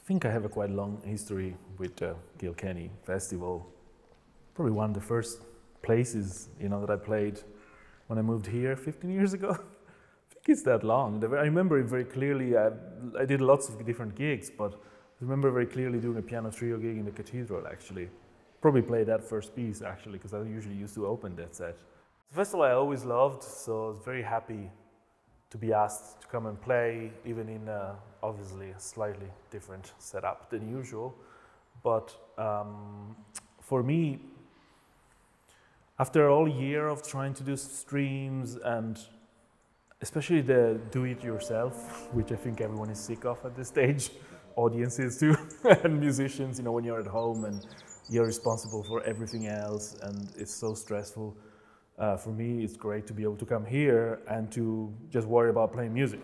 think I have a quite long history with Kilkenny Festival. Probably one of the first places, that I played when I moved here 15 years ago. I think it's that long. I remember it very clearly. I did lots of different gigs, but I remember very clearly doing a piano trio gig in the cathedral, actually. Probably played that first piece, actually, because I usually used to open that set. It's a festival I always loved, so I was very happy to be asked to come and play, even in obviously a slightly different setup than usual. But for me, after all year of trying to do streams and especially the do-it-yourself, which I think everyone is sick of at this stage, audiences too, and musicians, when you're at home and you're responsible for everything else and it's so stressful. For me, it's great to be able to come here and to just worry about playing music.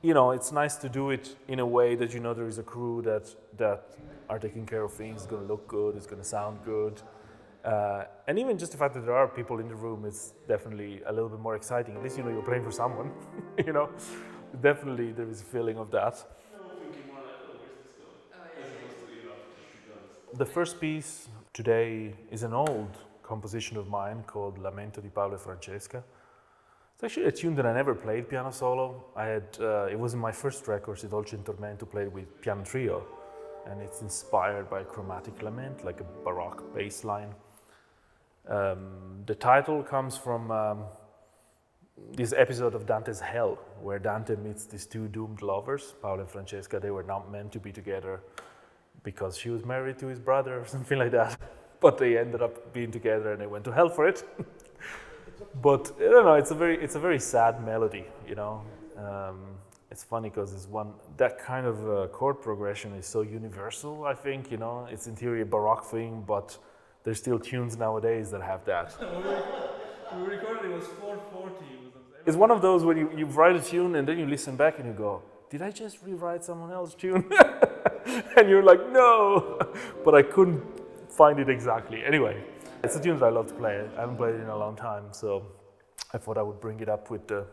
It's nice to do it in a way that there is a crew that are taking care of things. It's going to look good, it's going to sound good. And even just the fact that there are people in the room is definitely a little bit more exciting. At least you're playing for someone. Definitely there is a feeling of that. Thinking more like, oh, where's this going? As opposed to, just be done. The first piece today is an old composition of mine called Lamento di Paolo e Francesca. It's actually a tune that I never played piano solo. It was in my first records, Dolce in Tormento, played with piano trio, and it's inspired by a chromatic lament, like a Baroque bass line. The title comes from this episode of Dante's Hell, where Dante meets these two doomed lovers, Paolo and Francesca. They were not meant to be together because she was married to his brother or something like that. But they ended up being together and they went to hell for it. But I don't know, it's a very sad melody, It's funny because that kind of chord progression is so universal, I think, It's in theory a Baroque thing, but there's still tunes nowadays that have that. We recorded, it was 440. It's one of those where you write a tune and then you listen back and you go, did I just rewrite someone else's tune? And you're like, no, but I couldn't find it exactly. Anyway, it's a tune that I love to play. I haven't played it in a long time, so I thought I would bring it up with the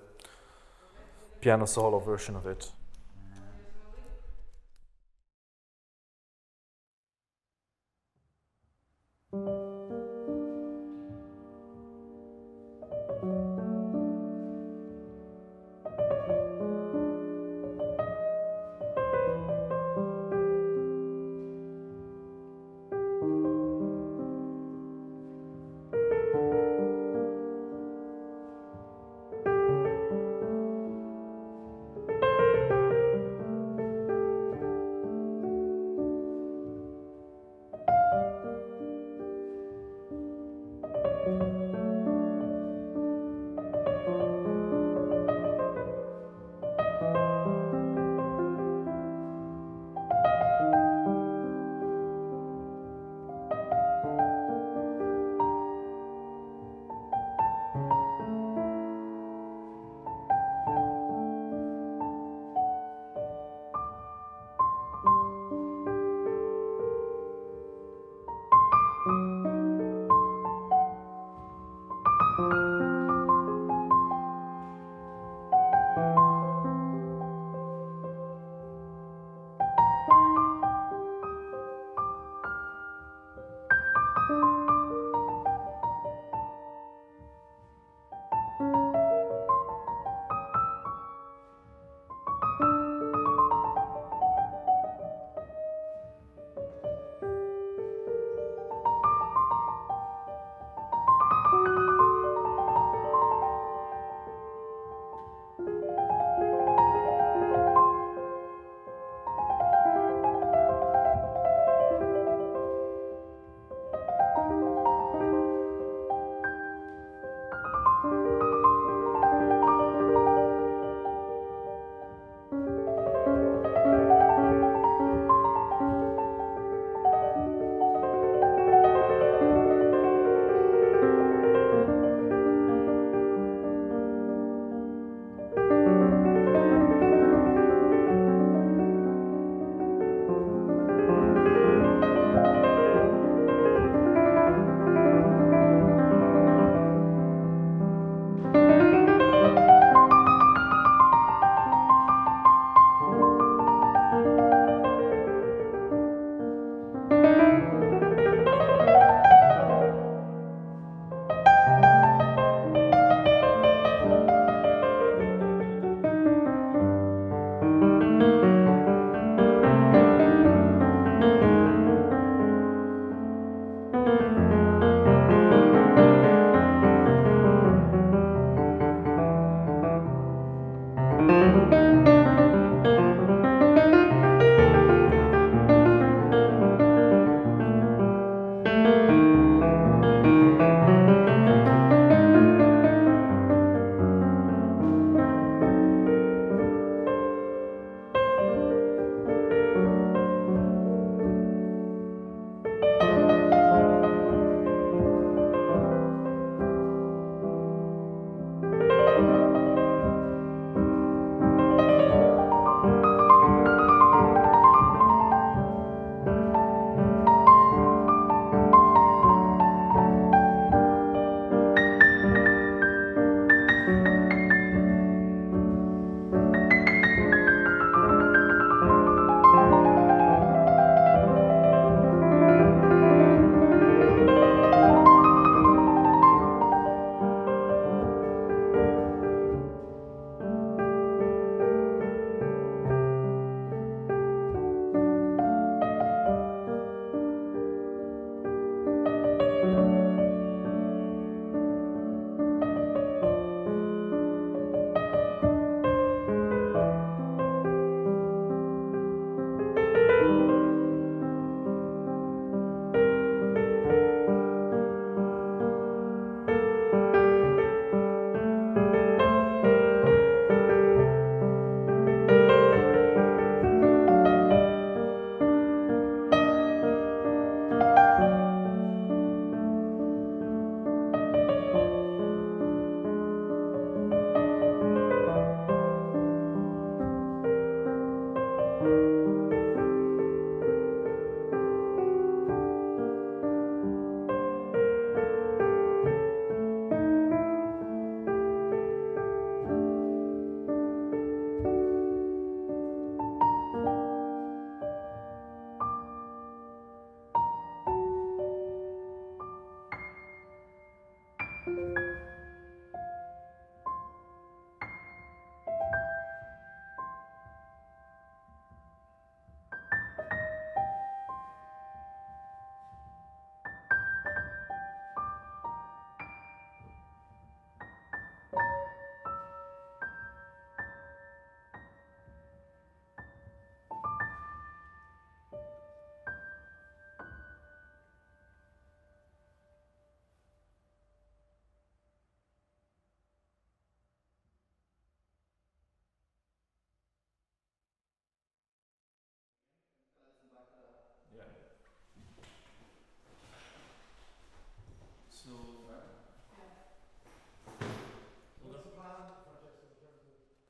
piano solo version of it.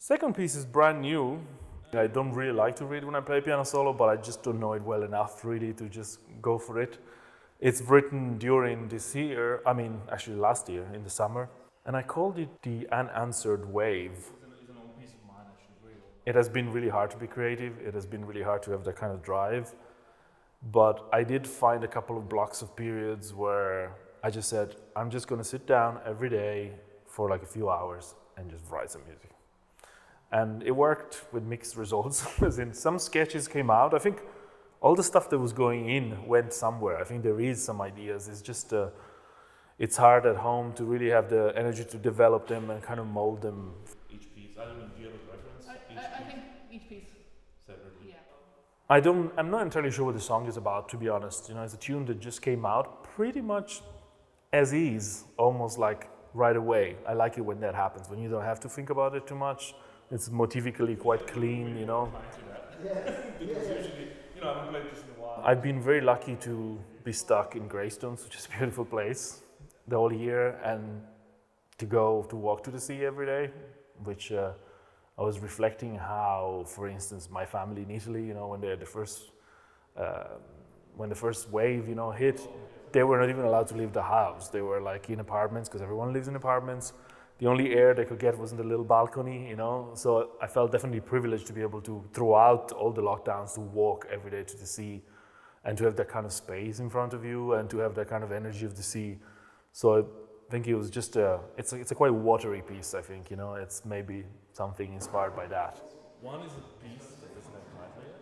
Second piece is brand new. I don't really like to read when I play piano solo, but I just don't know it well enough really to just go for it. It's written during this year, I mean, actually last year in the summer, and I called it the unanswered wave. It's an old piece of mine, actually. It has been really hard to be creative. It has been really hard to have that kind of drive. But I did find a couple of blocks of periods where I just said, I'm just going to sit down every day for like a few hours and just write some music. And it worked with mixed results, as in some sketches came out. I think all the stuff that was going in went somewhere. I think there is some ideas. It's just, it's hard at home to really have the energy to develop them and kind of mold them. Each piece, I don't know, do you have a reference? I think each piece. Separately. Yeah. I'm not entirely sure what the song is about, to be honest. You know, it's a tune that just came out pretty much as is, almost like right away. I like it when that happens, when you don't have to think about it too much. It's motivically quite clean, you know. Because usually, you know, I haven't played this in a while. I've been very lucky to be stuck in Greystones, which is a beautiful place, the whole year, and to walk to the sea every day, which I was reflecting how, for instance, my family in Italy, you know, when they had when the first wave, you know, hit, they were not even allowed to leave the house. They were like in apartments, because everyone lives in apartments. The only air they could get was in the little balcony, you know. So I felt definitely privileged to be able to, throughout all the lockdowns, to walk every day to the sea and to have that kind of space in front of you and to have that kind of energy of the sea. So I think it was just it's a quite watery piece, I think, you know. It's maybe something inspired by that. One is a piece that doesn't have title yet.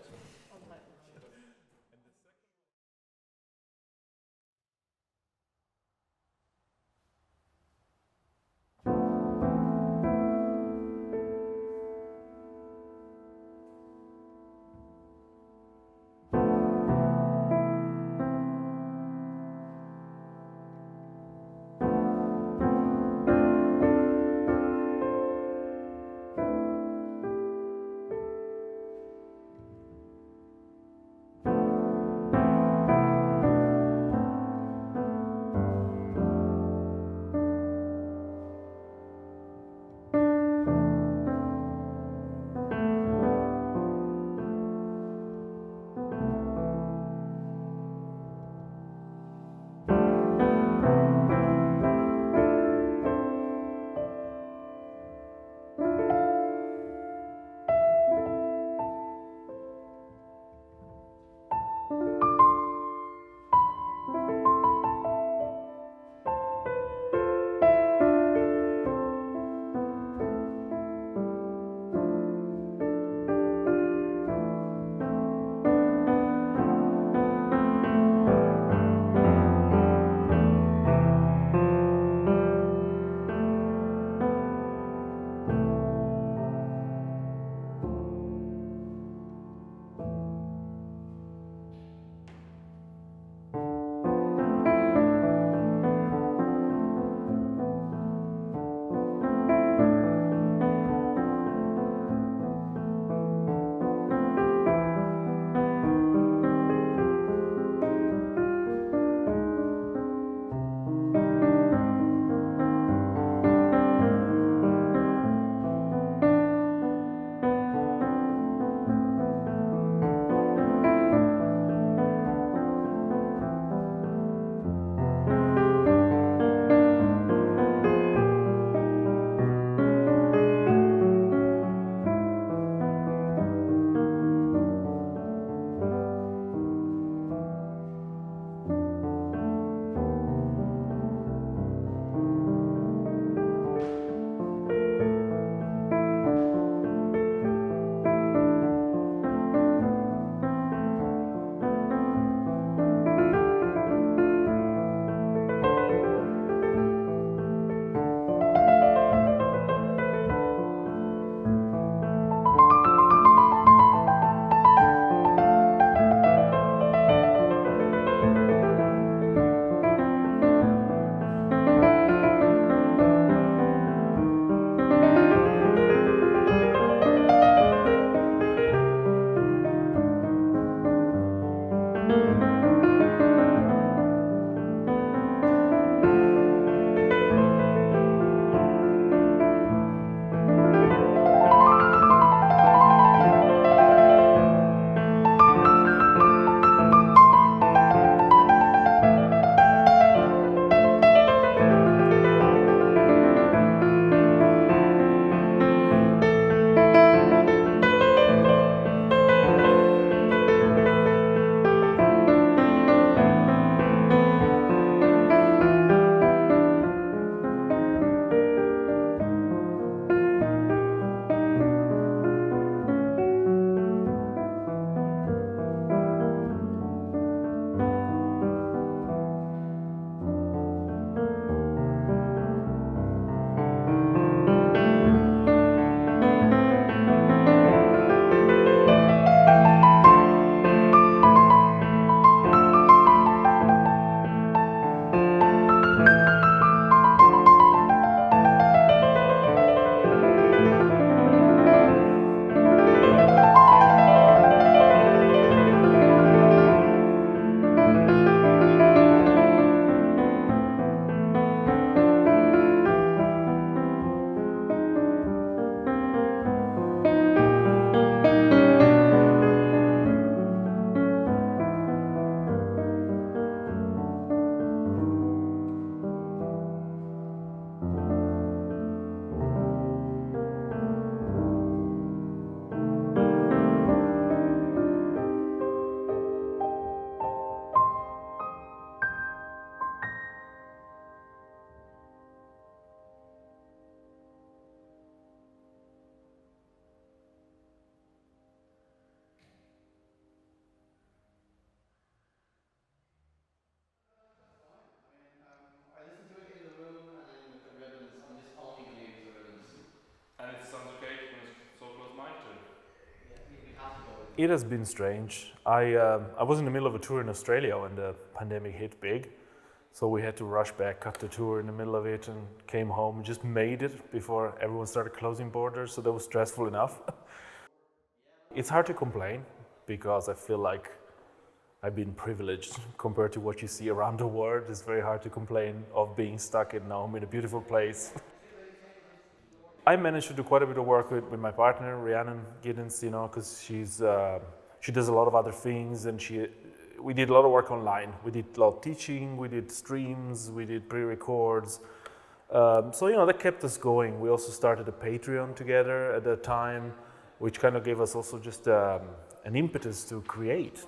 It has been strange. I was in the middle of a tour in Australia when the pandemic hit big. So we had to rush back, cut the tour in the middle of it, and came home, just made it before everyone started closing borders. So that was stressful enough. It's hard to complain because I feel like I've been privileged compared to what you see around the world. It's very hard to complain of being stuck at home in a beautiful place. I managed to do quite a bit of work with my partner, Rhiannon Giddens, you know, because she does a lot of other things, and we did a lot of work online. We did a lot of teaching, we did streams, we did pre-records. So, you know, that kept us going. We also started a Patreon together at that time, which kind of gave us also just an impetus to create.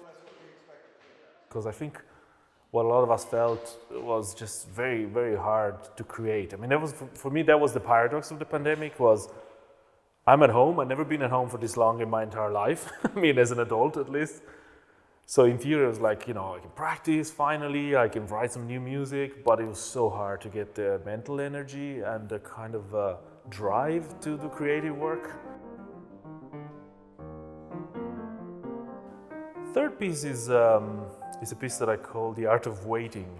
Because I think what a lot of us felt was just very, very hard to create. I mean, that was, for me, that was the paradox of the pandemic, was I'm at home. I've never been at home for this long in my entire life. I mean, as an adult, at least. So in theory, it was like, you know, I can practice finally, I can write some new music, but it was so hard to get the mental energy and the kind of drive to do creative work. Third piece is a piece that I call The Art of Waiting.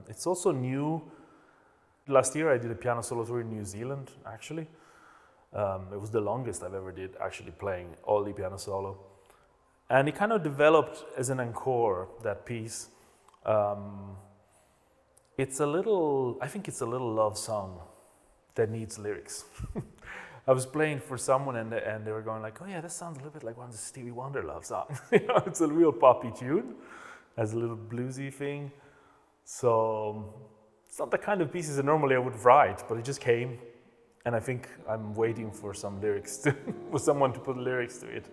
It's also new. Last year I did a piano solo tour in New Zealand, actually. It was the longest I've ever did, actually playing all the piano solo. And it kind of developed as an encore, that piece. It's a little, I think it's a little love song that needs lyrics. I was playing for someone and they were going like, oh yeah, that sounds a little bit like one of the Stevie Wonder love songs. You know, it's a real poppy tune, has a little bluesy thing. So it's not the kind of pieces that normally I would write, but it just came. And I think I'm waiting for some lyrics, for someone to put lyrics to it.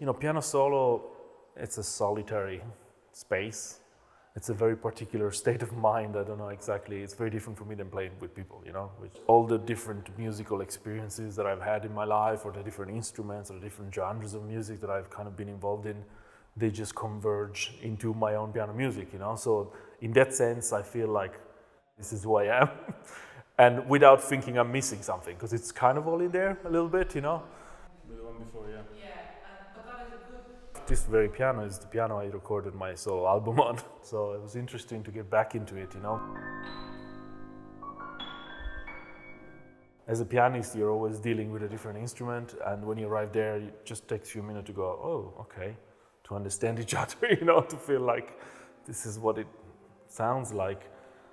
you know, piano solo, it's a solitary space. It's a very particular state of mind. I don't know exactly. It's very different for me than playing with people, you know. With all the different musical experiences that I've had in my life, or the different instruments, or the different genres of music that I've kind of been involved in, they just converge into my own piano music, you know. So in that sense, I feel like this is who I am. And without thinking I'm missing something, because it's kind of all in there a little bit, you know. The one before, yeah. But that is a good. This very piano is the piano I recorded my solo album on. So it was interesting to get back into it, you know. As a pianist, you're always dealing with a different instrument, and when you arrive there, it just takes a few minutes to go, oh, okay, to understand each other, you know, to feel like this is what it sounds like.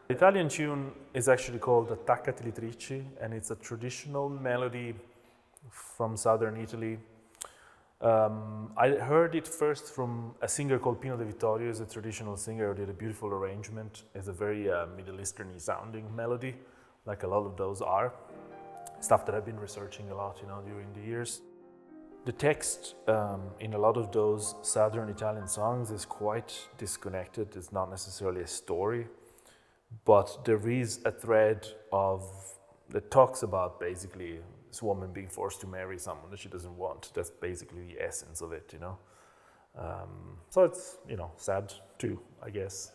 The Italian tune is actually called Attaccati le Trici, and it's a traditional melody from southern Italy. I heard it first from a singer called Pino De Vittorio, who's a traditional singer who did a beautiful arrangement. It's a very Middle Eastern-y sounding melody, like a lot of those are. Stuff that I've been researching a lot, you know, during the years. The text in a lot of those southern Italian songs is quite disconnected. It's not necessarily a story, but there is a thread that talks about basically this woman being forced to marry someone that she doesn't want. That's basically the essence of it, you know. So it's, you know, sad too, I guess,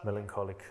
melancholic.